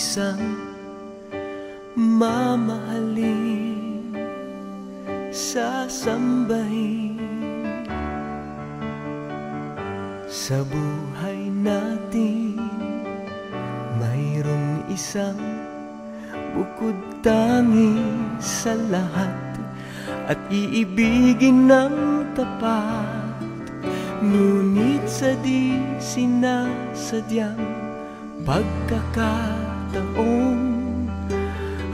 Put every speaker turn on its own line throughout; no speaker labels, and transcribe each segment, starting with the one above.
isang mamahalin, sasambahin. Sa buhay natin mayroong isang bukod tangi sa lahat, at iibigin ng tapat. Ngunit sa di sinasadyang pagkakataon,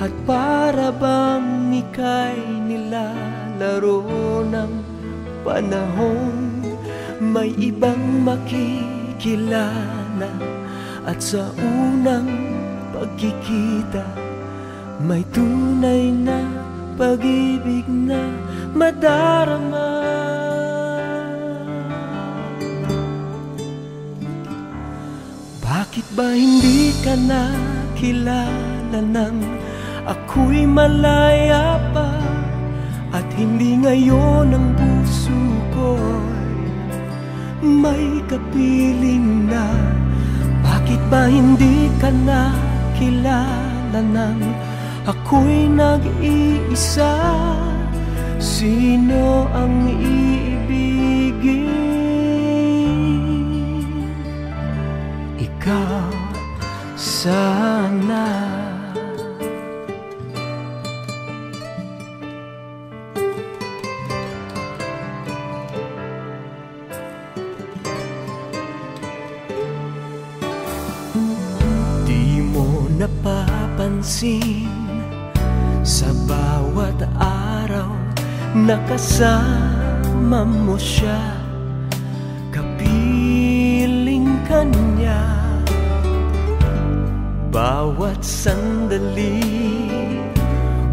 at para bang ika'y nilalaro ng panahon, may ibang makikilala, at sa unang pagkikita may tunay na pag-ibig na madarama. Bakit ba hindi ka nakilala nang ako'y malaya pa, at hindi ngayon ang puso ko'y may kapiling na? Bakit ba hindi ka nakilala nang ako'y nag-iisa? Sino ang iibigin? Ikaw sana. Di mo napapansin sa bawat araw na kasama mo siya, kapiling ka niya. Bawat sandali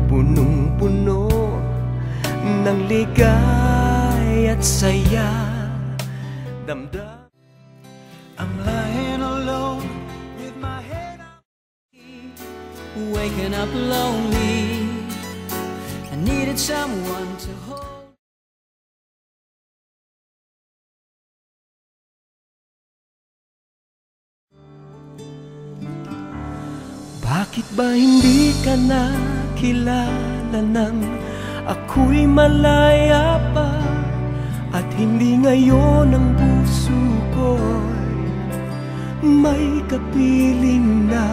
punong-puno ng ligay at saya. Damdam
I'm lying alone with my head up, waking up lonely. I needed someone to hold.
Bakit ba hindi ka nakilala nang ako'y malaya pa, at hindi ngayon ang puso ko'y may kapiling na?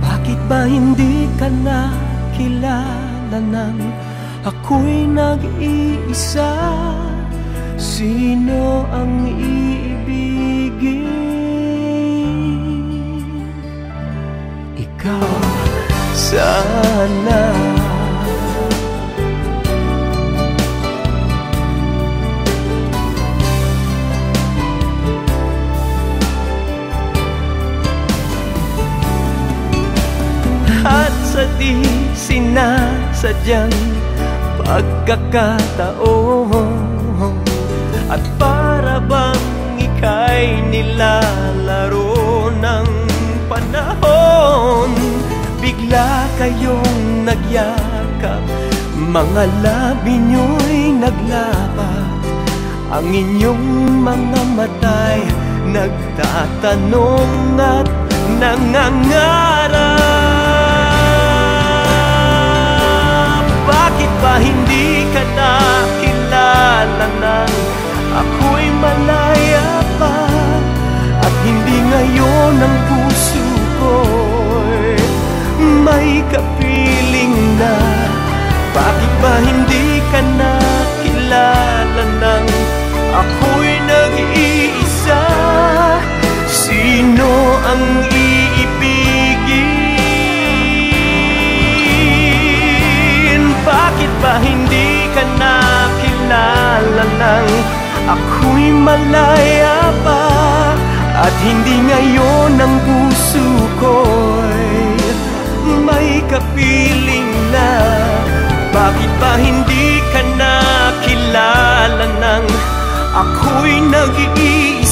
Bakit ba hindi ka nakilala nang ako'y nag-iisa? Sino ang iibigin? Ikaw sana. At sa di sinasadyang pagkakataon, at para bang ika'y nilalaro ng panahon, bigla kayong nagyakap, mga labi nyo'y naglapat, ang inyong mga mata'y nagtatanong at nangangarap. Bakit ba hindi ka nakilala nang ako'y malaya pa, at hindi ngayon ang puso ko'y may kapiling na? Bakit ba hindi ka nakilala nang ako'y nag-iisa? Sino ang iibigin? Bakit ba hindi ka nakilala nang ako'y malaya pa, at hindi ngayon ang puso ko'y may kapiling na? Bakit ba hindi ka nakilala nang ako'y nag-iisa?